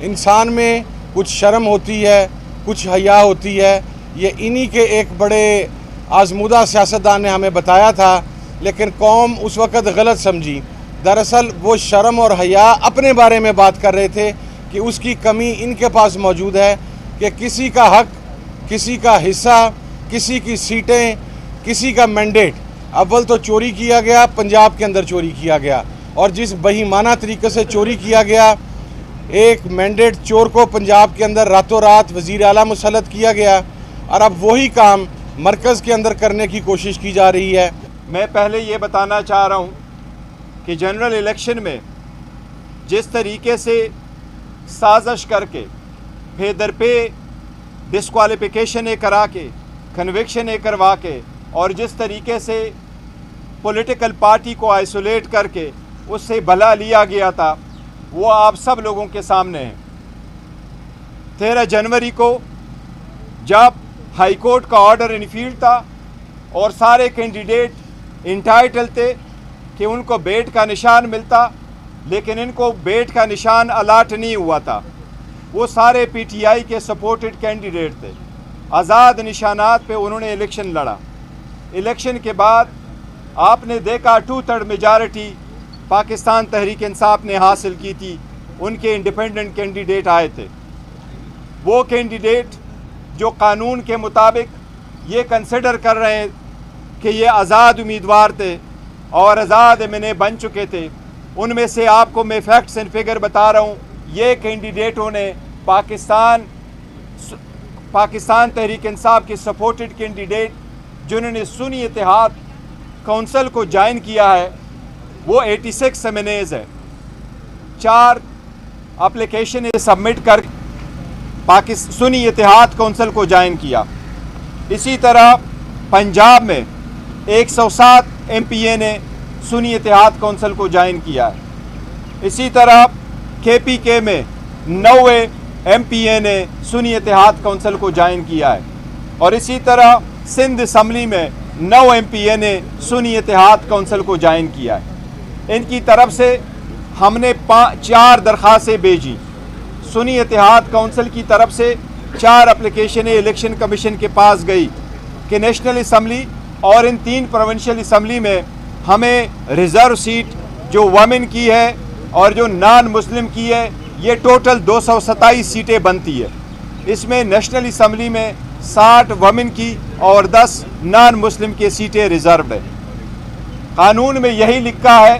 इंसान में कुछ शर्म होती है, कुछ हया होती है। ये इन्हीं के एक बड़े आजमूदा सियासतदान ने हमें बताया था, लेकिन कौम उस वक़्त गलत समझी। दरअसल वो शर्म और हया अपने बारे में बात कर रहे थे कि उसकी कमी इनके पास मौजूद है कि किसी का हक, किसी का हिस्सा, किसी की सीटें, किसी का मैंडेट अव्वल तो चोरी किया गया, पंजाब के अंदर चोरी किया गया, और जिस बेईमाना तरीके से चोरी किया गया, एक मैंडेट चोर को पंजाब के अंदर रातों रात वज़ीर आला मुसल्लत किया गया, और अब वही काम मरकज़ के अंदर करने की कोशिश की जा रही है। मैं पहले ये बताना चाह रहा हूँ कि जनरल इलेक्शन में जिस तरीके से साजिश करके फेदर पे डिस्क्वालिफिकेशन करा के, कन्विक्शन करवा के, और जिस तरीके से पॉलिटिकल पार्टी को आइसोलेट करके उससे भला लिया गया था, वो आप सब लोगों के सामने है। 13 जनवरी को जब हाई कोर्ट का ऑर्डर इनफील्ड था और सारे कैंडिडेट इंटाइटल थे कि उनको बेट का निशान मिलता, लेकिन इनको बेट का निशान अलाट नहीं हुआ था। वो सारे पीटीआई के सपोर्टेड कैंडिडेट थे। आज़ाद निशानात पे उन्होंने इलेक्शन लड़ा। इलेक्शन के बाद आपने देखा 2/3 मेजॉरिटी पाकिस्तान तहरीक इंसाफ ने हासिल की थी। उनके इंडिपेंडेंट कैंडिडेट आए थे। वो कैंडिडेट जो कानून के मुताबिक ये कंसिडर कर रहे हैं कि ये आज़ाद उम्मीदवार थे और आज़ाद एमएनए बन चुके थे, उनमें से आपको मैं फैक्ट्स एंड फिगर बता रहा हूँ। ये कैंडिडेटों ने पाकिस्तान तहरीक इंसाफ के सपोर्टेड कैंडिडेट जिन्होंने सुन्नी इत्तेहाद काउंसिल को ज्वाइन किया है, वो 86 एमएनएज़ है। 4 एप्लीकेशन सबमिट कर सुन्नी इत्तेहाद काउंसिल को ज्वाइन किया। इसी तरह पंजाब में 107 एमपीए ने सुन्नी इत्तेहाद काउंसिल को ज्वाइन किया है। इसी तरह केपीके में 9 एमपीए ने सुन्नी इत्तेहाद काउंसिल को ज्वाइन किया है, और इसी तरह सिंध असम्बली में 9 एमपीए ने सुन्नी इत्तेहाद काउंसिल को ज्वाइन किया है। इनकी तरफ से हमने 4 दरख्वास्तें भेजी। सुन्नी इत्तेहाद काउंसिल की तरफ से 4 एप्लीकेशन इलेक्शन कमीशन के पास गई कि नेशनल असम्बली और इन 3 प्रोविंशियल असम्बली में हमें रिज़र्व सीट जो वमेन की है और जो नॉन मुस्लिम की है, ये टोटल 227 सीटें बनती है। इसमें नेशनल असम्बली में 60 वमेन की और 10 नॉन मुस्लिम की सीटें रिजर्व है। कानून में यही लिखा है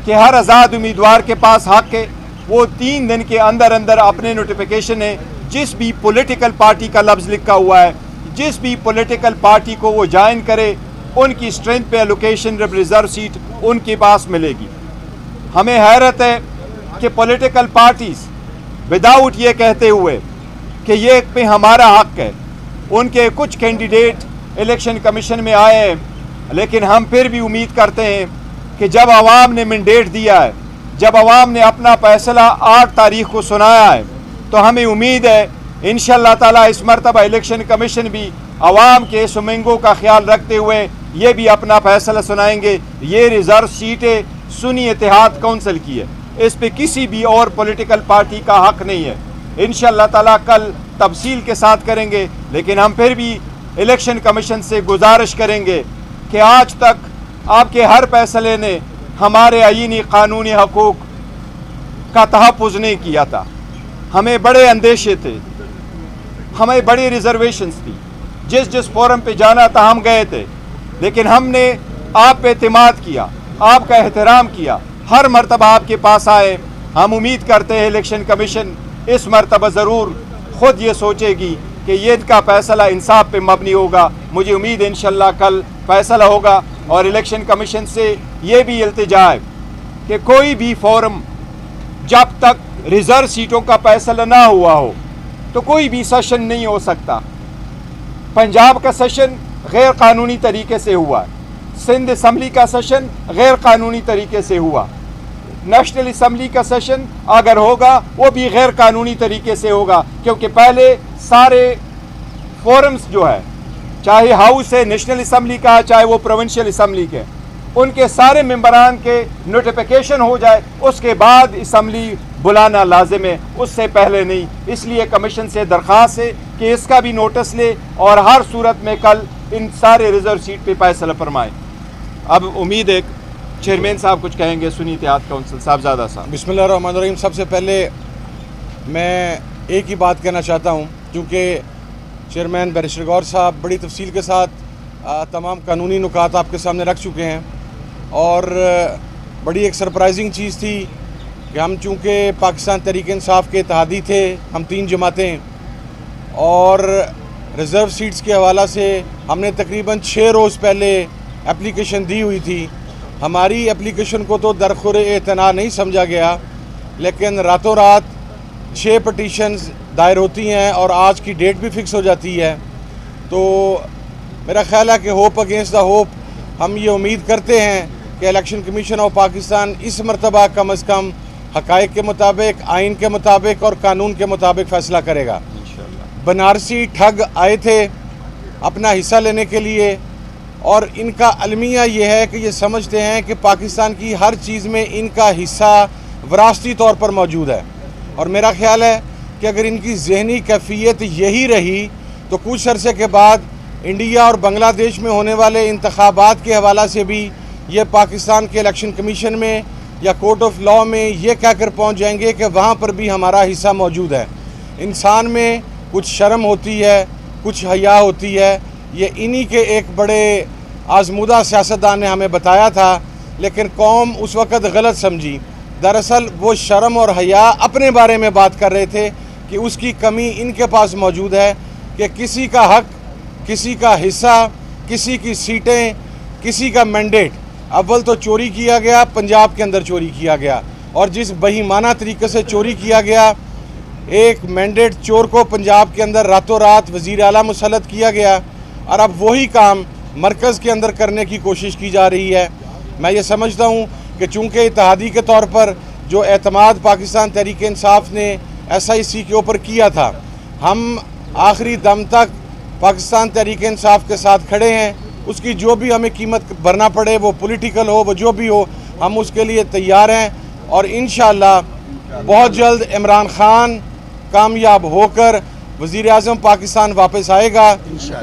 कि हर आज़ाद उम्मीदवार के पास हक है, वो 3 दिन के अंदर अंदर अपने नोटिफिकेशन है, जिस भी पॉलिटिकल पार्टी का लफ्ज़ लिखा हुआ है, जिस भी पॉलिटिकल पार्टी को वो ज्वाइन करे, उनकी स्ट्रेंथ पे एलोकेशन रिजर्व सीट उनके पास मिलेगी। हमें हैरत है कि पॉलिटिकल पार्टीज़ विदाउट ये कहते हुए कि ये पे हमारा हक है, उनके कुछ कैंडिडेट इलेक्शन कमीशन में आए हैं, लेकिन हम फिर भी उम्मीद करते हैं कि जब आवाम ने मैंडेट दिया है, जब आवाम ने अपना फैसला 8 तारीख को सुनाया है, तो हमें उम्मीद है इंशाअल्लाह ताला इस मरतबा इलेक्शन कमीशन भी आवाम के सुमिंगों का ख्याल रखते हुए ये भी अपना फैसला सुनाएंगे। ये रिजर्व सीटें सुन्नी इत्तेहाद काउंसिल की है, इस पे किसी भी और पॉलिटिकल पार्टी का हक नहीं है। इंशाअल्लाह ताला कल तफसील के साथ करेंगे, लेकिन हम फिर भी इलेक्शन कमीशन से गुजारिश करेंगे कि आज तक आपके हर फैसले ने हमारे आईनी कानूनी हकूक़ का तहफ़्फ़ुज़ नहीं किया था। हमें बड़े अंदेशे थे, हमें बड़ी रिजर्वेशंस थी, जिस फोरम पे जाना था हम गए थे, लेकिन हमने आप पे एतमाद किया, आपका एहतराम किया, हर मरतबा आपके पास आए। हम उम्मीद करते हैं इलेक्शन कमीशन इस मरतबा ज़रूर ख़ुद ये सोचेगी कि ये इनका फ़ैसला इंसाफ पे मबनी होगा। मुझे उम्मीद है इंशाअल्लाह कल फ़ैसला होगा, और इलेक्शन कमीशन से ये भी इल्तिजा है कि कोई भी फोरम जब तक रिज़र्व सीटों का फैसला ना हुआ हो तो कोई भी सेशन नहीं हो सकता। पंजाब का सेशन गैर कानूनी तरीके से हुआ, सिंध असम्बली का सेशन गैर कानूनी तरीके से हुआ, नेशनल असम्बली का सेशन अगर होगा वो भी गैर कानूनी तरीके से होगा, क्योंकि पहले सारे फोरम्स जो है, चाहे हाउस है नेशनल असम्बली का, चाहे वो प्रोविंशियल असम्बली के, उनके सारे मेंबरान के नोटिफिकेशन हो जाए, उसके बाद असम्बली बुलाना लाजिम है, उससे पहले नहीं। इसलिए कमीशन से दरख्वास्त है कि इसका भी नोटिस ले और हर सूरत में कल इन सारे रिजर्व सीट पे फैसला फरमाए। अब उम्मीद है चेयरमैन साहब कुछ कहेंगे सुन्नी इत्तेहाद काउंसिल साहबजादा साहब। बिस्मिल्लाहिर्रहमानिर्रहीम। सबसे पहले मैं एक ही बात कहना चाहता हूँ, क्योंकि चेयरमैन बैरिस्टर गौर साहब बड़ी तफसील के साथ तमाम कानूनी नुकात आपके सामने रख चुके हैं और बड़ी एक सरप्राइजिंग चीज़ थी कि हम चूँकि पाकिस्तान तहरीक इंसाफ के इत्तेहादी थे, हम 3 जमातें, और रिज़र्व सीट्स के हवाला से हमने तकरीबन 6 रोज़ पहले एप्लीकेशन दी हुई थी। हमारी एप्लीकेशन को तो दरखुर-ए-इतना नहीं समझा गया, लेकिन रातों रात 6 पटिशन्स दायर होती हैं और आज की डेट भी फ़िक्स हो जाती है। तो मेरा ख्याल है कि होप अगेंस्ट द होप हम ये उम्मीद करते हैं कि इलेक्शन कमीशन ऑफ पाकिस्तान इस मरतबा कम अज़ कम हक़ाइक़ के मुताबिक, आइन के मुताबिक और कानून के मुताबिक फ़ैसला करेगा। बनारसी ठग आए थे अपना हिस्सा लेने के लिए और इनका अलमिया ये है कि ये समझते हैं कि पाकिस्तान की हर चीज़ में इनका हिस्सा विरासती तौर पर मौजूद है। और मेरा ख्याल है कि अगर इनकी ज़हनी कैफियत यही रही तो कुछ अरसे के बाद इंडिया और बांग्लादेश में होने वाले इंतखाबात के हवाला से भी ये पाकिस्तान के इलेक्शन कमीशन में या कोर्ट ऑफ लॉ में ये कहकर पहुंच जाएंगे कि वहाँ पर भी हमारा हिस्सा मौजूद है। इंसान में कुछ शर्म होती है, कुछ हया होती है, ये इन्हीं के एक बड़े आजमूदा सियासतदान ने हमें बताया था, लेकिन कौम उस वक़्त गलत समझी। दरअसल वो शर्म और हया अपने बारे में बात कर रहे थे कि उसकी कमी इनके पास मौजूद है कि किसी का हक, किसी का हिस्सा, किसी की सीटें, किसी का मैंडेट। अव्वल तो चोरी किया गया, पंजाब के अंदर चोरी किया गया, और जिस बेईमाना तरीके से चोरी किया गया, एक मैंडेट चोर को पंजाब के अंदर रातों रात वज़ीर आला मुसल्लत किया गया और अब वही काम मरकज़ के अंदर करने की कोशिश की जा रही है। मैं ये समझता हूँ कि चूँकि इत्तेहादी के तौर पर जो एतमाद पाकिस्तान तहरीक इंसाफ ने SIC के ऊपर किया था, हम आखिरी दम तक पाकिस्तान तहरीक इंसाफ के साथ खड़े हैं। उसकी जो भी हमें कीमत भरना पड़े, वो पॉलिटिकल हो, वो जो भी हो, हम उसके लिए तैयार हैं। और इंशाअल्लाह बहुत जल्द इमरान खान कामयाब होकर वज़ीर आज़म पाकिस्तान वापस आएगा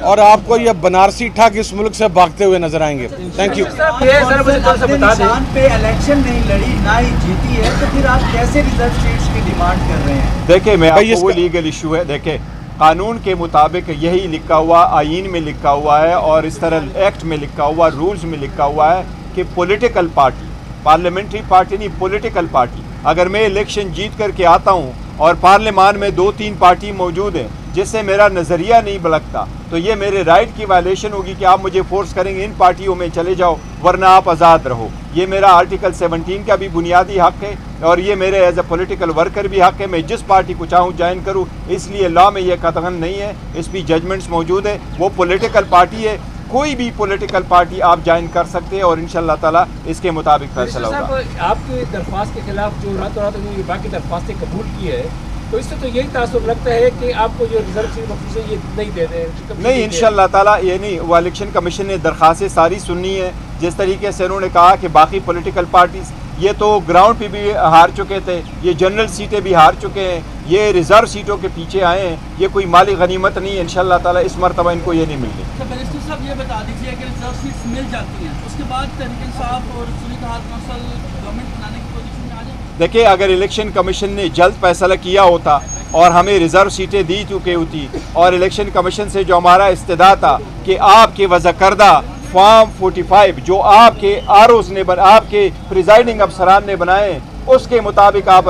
और आपको ये बनारसी ठग इस मुल्क से भागते हुए नजर आएंगे। Thank you. पाकिस्तान पे इलेक्शन नहीं लड़ी, ना ही जीती है, तो फिर आप कैसे रिजर्व सीट्स की डिमांड कर रहे हैं? देखिए, मैं आपको वो लीगल इशू है, देखिए कानून के मुताबिक यही लिखा हुआ, आइन में लिखा हुआ है और इस तरह एक्ट में लिखा हुआ, रूल्स में लिखा हुआ है कि पॉलिटिकल पार्टी, पार्लियामेंट्री पार्टी नहीं, पॉलिटिकल पार्टी, अगर मैं इलेक्शन जीत करके आता हूँ और पार्लियामान में 2-3 पार्टी मौजूद है जिससे मेरा नज़रिया नहीं बलकता, तो ये मेरे राइट की वायलेशन होगी कि आप मुझे फोर्स करेंगे इन पार्टियों में चले जाओ वरना आप आज़ाद रहो। ये मेरा आर्टिकल 17 का भी बुनियादी हक है और ये मेरे एज ए पॉलिटिकल वर्कर भी हक है, मैं जिस पार्टी को चाहूँ ज्वाइन करूँ। इसलिए लॉ में ये कतगन नहीं है, इस पर जजमेंट्स मौजूद है। वो पॉलिटिकल पार्टी है, कोई भी पॉलिटिकल पार्टी आप ज्वाइन कर सकते हैं और इंशाल्लाह ताला इसके मुताबिक फैसला होगा। आपके दरख्वास्त के खिलाफ जो रातों रात बाकी दरख्वास्तें कबूल की है, तो इससे तो यही तासुब लगता है कि आपको जो रिजर्व सीट ऑफिसर ये नहीं दे रहे। नहीं, इंशाल्लाह ताला ये नहीं, वो इलेक्शन कमीशन ने दरख्वास्तें सारी सुननी है। जिस तरीके से उन्होंने कहा कि बाकी पॉलिटिकल पार्टीज ये तो ग्राउंड पे भी हार चुके थे, ये जनरल सीटें भी हार चुके हैं, ये रिजर्व सीटों के पीछे आए हैं, ये कोई माली गनीमत नहीं है। इंशाल्लाह ताला इस मरतबा इनको ये नहीं मिलनी। बैरिस्टर साहब ये बता दीजिए कि रिजर्व सीट्स मिल जाती हैं, उसके बाद तहरीक इंसाफ और सुन्नी इत्तेहाद काउंसिल गवर्नमेंट बनाने की पोजीशन में आ जाए? देखिए, अगर इलेक्शन कमीशन ने जल्द फैसला किया होता और हमें रिजर्व सीटें दी चुकी होती और इलेक्शन कमीशन से जो हमारा इस्तेदा था कि आपके वज़ा करदा फॉर्म 45 जो आपके आरओस ने आपके प्रिजाइडिंग अफसरान ने बनाए, उसके मुताबिक आप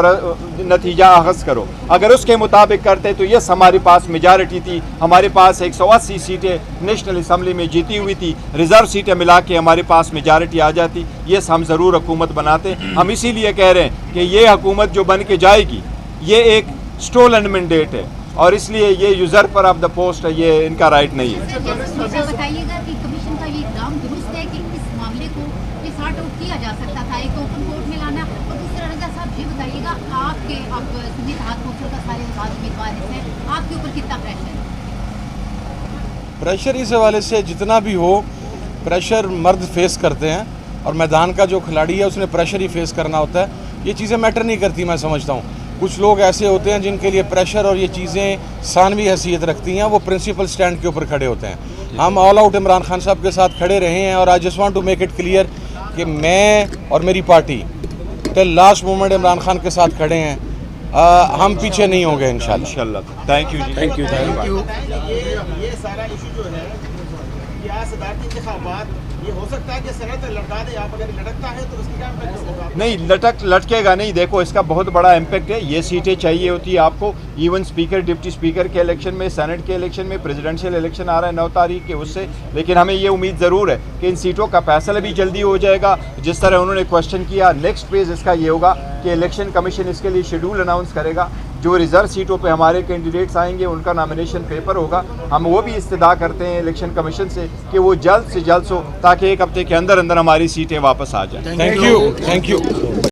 नतीजा अखज़ करो। अगर उसके मुताबिक करते तो यस, हमारे पास मेजॉरिटी थी, हमारे पास 180 सीटें नेशनल असम्बली में जीती हुई थी, रिजर्व सीटें मिला के हमारे पास मेजॉरिटी आ जाती, यस हम ज़रूर हुकूमत बनाते। हम इसीलिए कह रहे हैं कि ये हुकूमत जो बन के जाएगी ये एक स्टोलन मैंडेट है और इसलिए ये यूजर्पर ऑफ द पोस्ट है, ये इनका राइट नहीं है। बताइएगा कि कमीशन का ये इक़दाम दुरुस्त है कि इस मामले को सॉर्ट आउट किया जा सकता था, एक ओपन कोर्ट में लाना। और दूसरा, रजा साहब ये बताइएगा, आपके अब सुन्नी इत्तेहाद काउंसिल का सारे उम्मीदवार हैं, आपके ऊपर कितना प्रेशर है? प्रेशर इस हवाले से जितना भी हो, प्रेशर मर्द फेस करते हैं और मैदान का जो खिलाड़ी है उसने प्रेशर ही फेस करना होता है। ये चीज़ें मैटर नहीं करती, मैं समझता हूँ। कुछ लोग ऐसे होते हैं जिनके लिए प्रेशर और ये चीज़ें सानवी हैसियत रखती हैं, वो प्रिंसिपल स्टैंड के ऊपर खड़े होते हैं। हम ऑल आउट इमरान खान साहब के साथ खड़े रहे हैं और I just want to make it clear कि मैं और मेरी party till last moment Imran Khan के साथ खड़े हैं। हम पीछे नहीं होंगे इंशाल्लाह। थैंक यू जी, थैंक यू। ये सारा इशू जो है या सदारती इंतखाबात, ये हो सकता है कि सनत लटका दे आप, अगर लटकता है तो उसकी क्या इम्पैक्ट होगा? नहीं, लटकेगा नहीं। देखो, इसका बहुत बड़ा इम्पैक्ट है। ये सीटें चाहिए होती है आपको, इवन स्पीकर, डिप्टी स्पीकर के इलेक्शन में, सेनेट के इलेक्शन में, प्रेसिडेंशियल इलेक्शन आ रहा है 9 तारीख के, उससे। लेकिन हमें ये उम्मीद ज़रूर है कि इन सीटों का फैसला भी जल्दी हो जाएगा। जिस तरह उन्होंने क्वेश्चन किया, नेक्स्ट फेज़ इसका ये होगा कि इलेक्शन कमीशन इसके लिए शेड्यूल अनाउंस करेगा। जो रिजर्व सीटों पे हमारे कैंडिडेट्स आएंगे उनका नॉमिनेशन पेपर होगा। हम वो भी इस्तदा करते हैं इलेक्शन कमीशन से कि वो जल्द से जल्द हो, ताकि 1 हफ्ते के अंदर अंदर हमारी सीटें वापस आ जाएं। Thank you.